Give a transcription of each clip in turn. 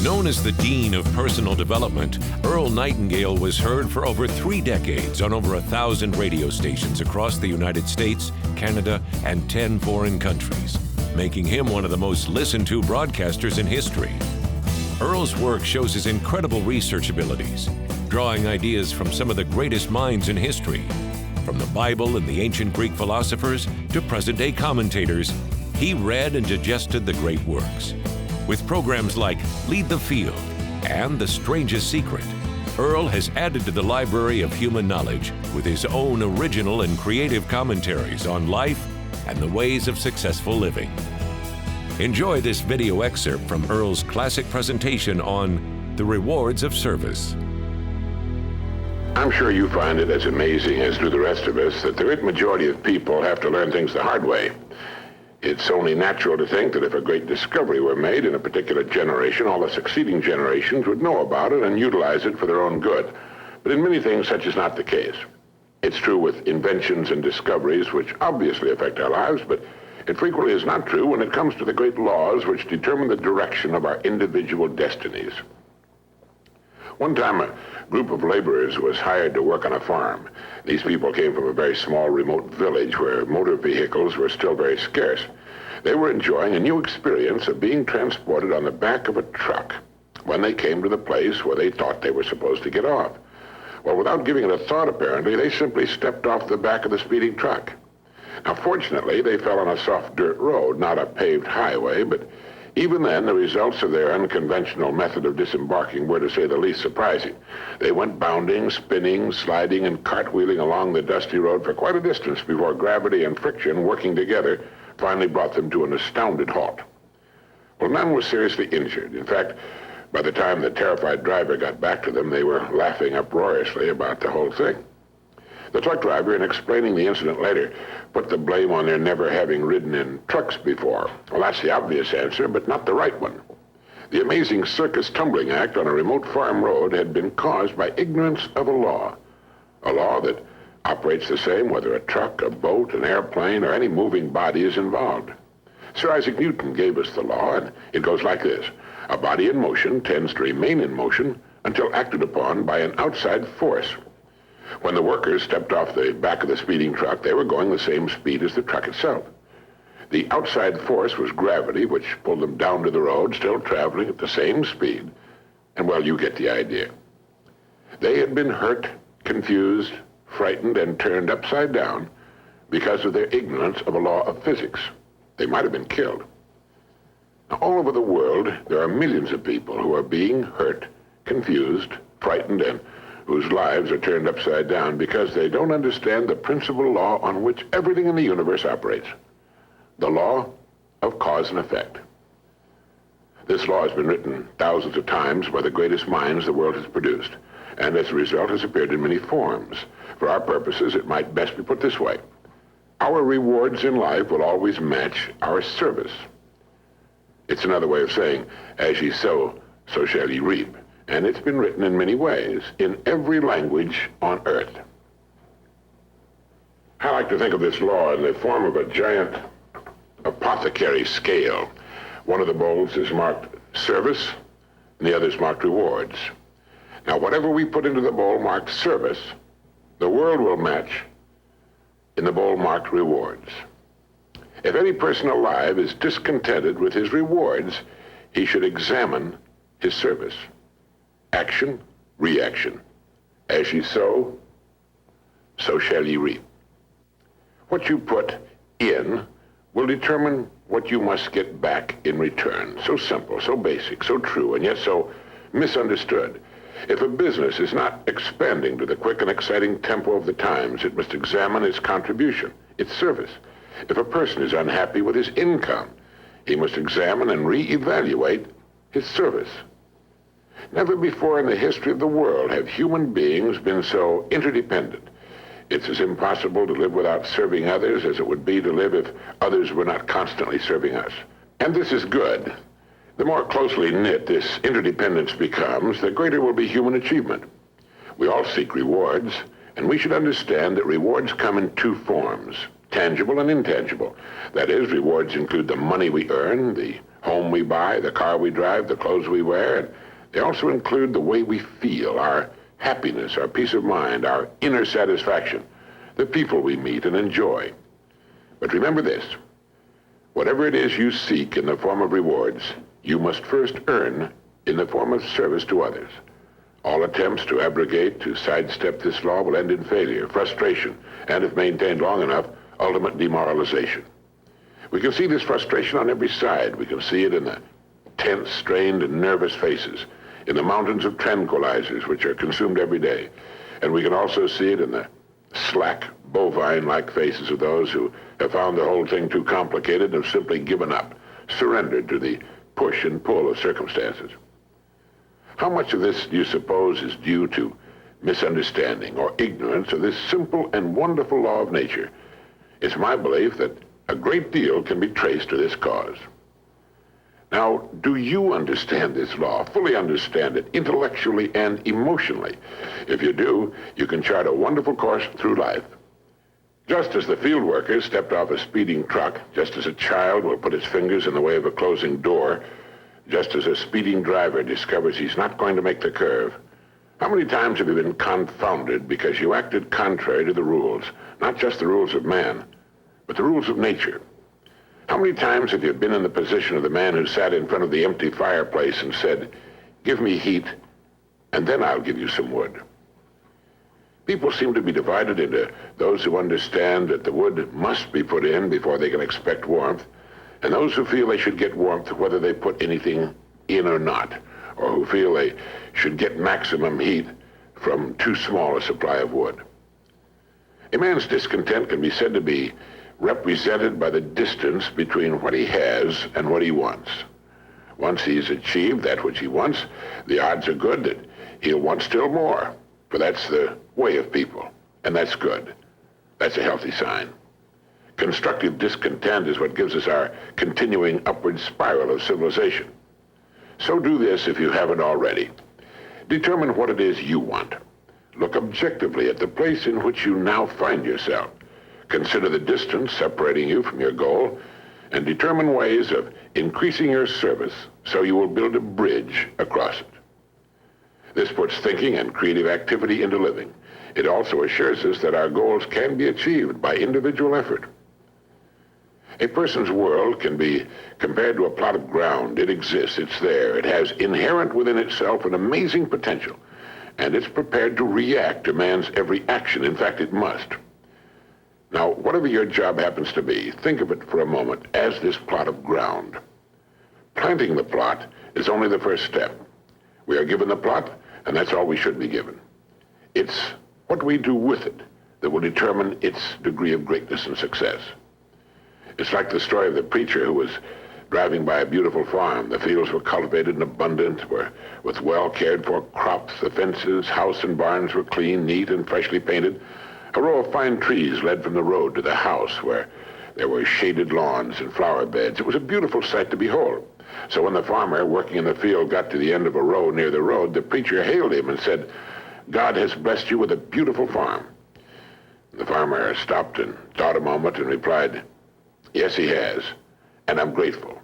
Known as the Dean of Personal Development, Earl Nightingale was heard for over 3 decades on over 1,000 radio stations across the United States, Canada, and 10 foreign countries, making him one of the most listened to broadcasters in history. Earl's work shows his incredible research abilities, drawing ideas from some of the greatest minds in history. From the Bible and the ancient Greek philosophers to present-day commentators, he read and digested the great works. With programs like Lead the Field and The Strangest Secret, Earl has added to the library of human knowledge with his own original and creative commentaries on life and the ways of successful living. Enjoy this video excerpt from Earl's classic presentation on The Rewards of Service. I'm sure you find it as amazing as do the rest of us that the great majority of people have to learn things the hard way. It's only natural to think that if a great discovery were made in a particular generation, all the succeeding generations would know about it and utilize it for their own good. But in many things, such is not the case. It's true with inventions and discoveries which obviously affect our lives, but it frequently is not true when it comes to the great laws which determine the direction of our individual destinies. One time, a group of laborers was hired to work on a farm. These people came from a very small, remote village where motor vehicles were still very scarce. They were enjoying a new experience of being transported on the back of a truck when they came to the place where they thought they were supposed to get off. Well, without giving it a thought, apparently, they simply stepped off the back of the speeding truck. Now, fortunately, they fell on a soft dirt road, not a paved highway, but even then, the results of their unconventional method of disembarking were, to say the least, surprising. They went bounding, spinning, sliding, and cartwheeling along the dusty road for quite a distance before gravity and friction, working together, finally brought them to an astounded halt. Well, none was seriously injured. In fact, by the time the terrified driver got back to them, they were laughing uproariously about the whole thing. The truck driver, in explaining the incident later, put the blame on their never having ridden in trucks before. Well, that's the obvious answer, but not the right one. The amazing circus tumbling act on a remote farm road had been caused by ignorance of a law that operates the same whether a truck, a boat, an airplane, or any moving body is involved. Sir Isaac Newton gave us the law, and it goes like this. A body in motion tends to remain in motion until acted upon by an outside force. When the workers stepped off the back of the speeding truck, they were going the same speed as the truck itself. The outside force was gravity, which pulled them down to the road, still traveling at the same speed. And, well, you get the idea. They had been hurt, confused, frightened, and turned upside down because of their ignorance of a law of physics. They might have been killed. Now, all over the world, there are millions of people who are being hurt, confused, frightened, and whose lives are turned upside down because they don't understand the principal law on which everything in the universe operates, the law of cause and effect. This law has been written thousands of times by the greatest minds the world has produced, and as a result has appeared in many forms. For our purposes, it might best be put this way. Our rewards in life will always match our service. It's another way of saying, as ye sow, so shall ye reap. And it's been written in many ways, in every language on earth. I like to think of this law in the form of a giant apothecary scale. One of the bowls is marked service, and the other is marked rewards. Now, whatever we put into the bowl marked service, the world will match in the bowl marked rewards. If any person alive is discontented with his rewards, he should examine his service. Action, reaction. As ye sow, so shall ye reap. What you put in will determine what you must get back in return. So simple, so basic, so true, and yet so misunderstood. If a business is not expanding to the quick and exciting tempo of the times, it must examine its contribution, its service. If a person is unhappy with his income, he must examine and reevaluate his service. Never before in the history of the world have human beings been so interdependent. It's as impossible to live without serving others as it would be to live if others were not constantly serving us. And this is good. The more closely knit this interdependence becomes, the greater will be human achievement. We all seek rewards, and we should understand that rewards come in two forms: tangible and intangible. That is, rewards include the money we earn, the home we buy, the car we drive, the clothes we wear, and they also include the way we feel, our happiness, our peace of mind, our inner satisfaction, the people we meet and enjoy. But remember this, whatever it is you seek in the form of rewards, you must first earn in the form of service to others. All attempts to abrogate, to sidestep this law will end in failure, frustration, and if maintained long enough, ultimate demoralization. We can see this frustration on every side. We can see it in the tense, strained, and nervous faces, in the mountains of tranquilizers which are consumed every day. And we can also see it in the slack, bovine-like faces of those who have found the whole thing too complicated and have simply given up, surrendered to the push and pull of circumstances. How much of this do you suppose is due to misunderstanding or ignorance of this simple and wonderful law of nature? It's my belief that a great deal can be traced to this cause. Now, do you understand this law, fully understand it, intellectually and emotionally? If you do, you can chart a wonderful course through life. Just as the field worker stepped off a speeding truck, just as a child will put its fingers in the way of a closing door, just as a speeding driver discovers he's not going to make the curve, how many times have you been confounded because you acted contrary to the rules, not just the rules of man, but the rules of nature? How many times have you been in the position of the man who sat in front of the empty fireplace and said, "Give me heat, and then I'll give you some wood"? People seem to be divided into those who understand that the wood must be put in before they can expect warmth, and those who feel they should get warmth whether they put anything in or not, or who feel they should get maximum heat from too small a supply of wood. A man's discontent can be said to be represented by the distance between what he has and what he wants. Once he's achieved that which he wants, the odds are good that he'll want still more, for that's the way of people, and that's good. That's a healthy sign. Constructive discontent is what gives us our continuing upward spiral of civilization. So do this if you haven't already. Determine what it is you want. Look objectively at the place in which you now find yourself. Consider the distance separating you from your goal, and determine ways of increasing your service so you will build a bridge across it. This puts thinking and creative activity into living. It also assures us that our goals can be achieved by individual effort. A person's world can be compared to a plot of ground. It exists, it's there. It has inherent within itself an amazing potential, and it's prepared to react to man's every action. In fact, it must. Now, whatever your job happens to be, think of it for a moment as this plot of ground. Planting the plot is only the first step. We are given the plot, and that's all we should be given. It's what we do with it that will determine its degree of greatness and success. It's like the story of the preacher who was driving by a beautiful farm. The fields were cultivated and abundant, with well cared for crops. The fences, house, and barns were clean, neat, and freshly painted. A row of fine trees led from the road to the house, where there were shaded lawns and flower beds. It was a beautiful sight to behold. So when the farmer working in the field got to the end of a row near the road, the preacher hailed him and said, "God has blessed you with a beautiful farm." The farmer stopped and thought a moment and replied, "Yes, he has, and I'm grateful.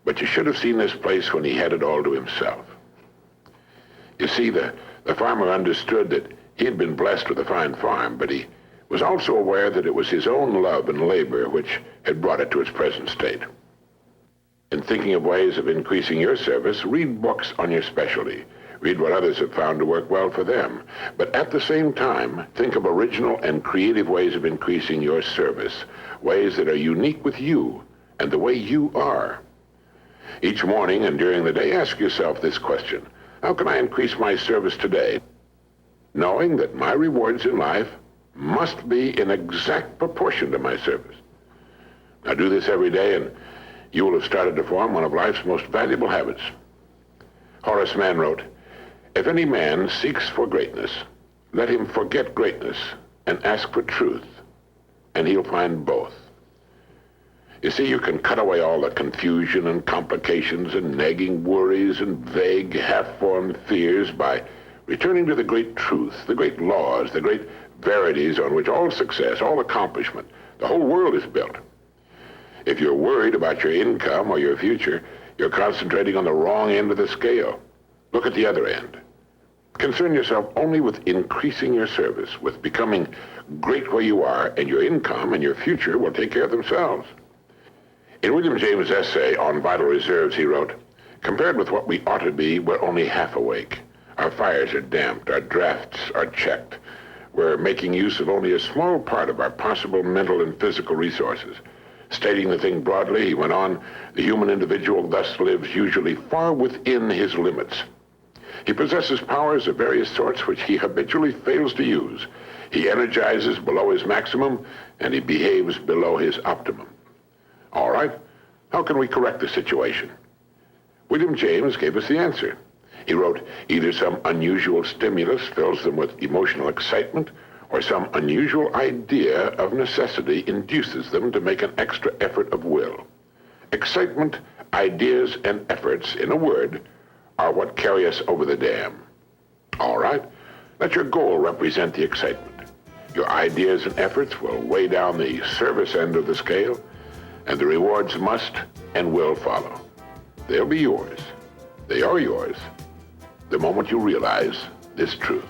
But you should have seen this place when he had it all to himself." You see, the farmer understood that he had been blessed with a fine farm, but he was also aware that it was his own love and labor which had brought it to its present state. In thinking of ways of increasing your service, read books on your specialty. Read what others have found to work well for them. But at the same time, think of original and creative ways of increasing your service, ways that are unique with you and the way you are. Each morning and during the day, ask yourself this question: how can I increase my service today? Knowing that my rewards in life must be in exact proportion to my service. Now do this every day and you will have started to form one of life's most valuable habits. Horace Mann wrote, "If any man seeks for greatness, let him forget greatness and ask for truth, and he'll find both." You see, you can cut away all the confusion and complications and nagging worries and vague, half-formed fears by returning to the great truth, the great laws, the great verities on which all success, all accomplishment, The whole world is built. If you're worried about your income or your future, you're concentrating on the wrong end of the scale. Look at the other end. Concern yourself only with increasing your service, with becoming great where you are, and your income and your future will take care of themselves. In William James' essay on vital reserves, he wrote, "Compared with what we ought to be, we're only half awake. Our fires are damped, our drafts are checked. We're making use of only a small part of our possible mental and physical resources." Stating the thing broadly, he went on, "The human individual thus lives usually far within his limits. He possesses powers of various sorts which he habitually fails to use. He energizes below his maximum, and he behaves below his optimum." All right, how can we correct the situation? William James gave us the answer. He wrote, either some unusual stimulus fills them with emotional excitement, or some unusual idea of necessity induces them to make an extra effort of will. Excitement, ideas, and efforts, in a word, are what carry us over the dam. All right, let your goal represent the excitement. Your ideas and efforts will weigh down the service end of the scale, and the rewards must and will follow. They'll be yours. They are yours the moment you realize this truth.